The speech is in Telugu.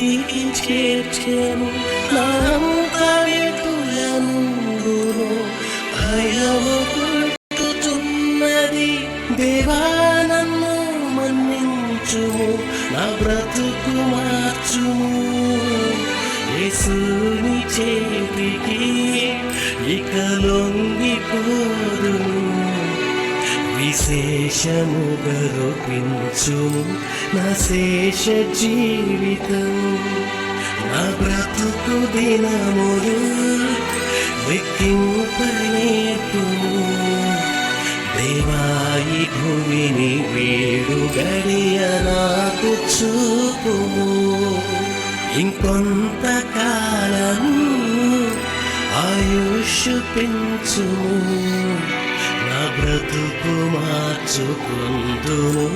ఇంటికి చేర్చెను. నా అంతరెతులనుండును భయము పుట్టుచున్నది. దేవా నన్ను మన్నించుము, నా బ్రతుకు మార్చుము. యేసుని చేతికి ఇక లొంగిపోదును. విశేషముగా రూపించుము నా శేష జీవితం. నా బ్రతుకు దినములు లెక్కింపనేర్పుము. దేవా ఈ భూమిని వీడు గడియ నాకు చూపుము. ఇంకొంతకాలం ఆయుష్ పెంచుము. నా బ్రతుకు మార్చుకుందును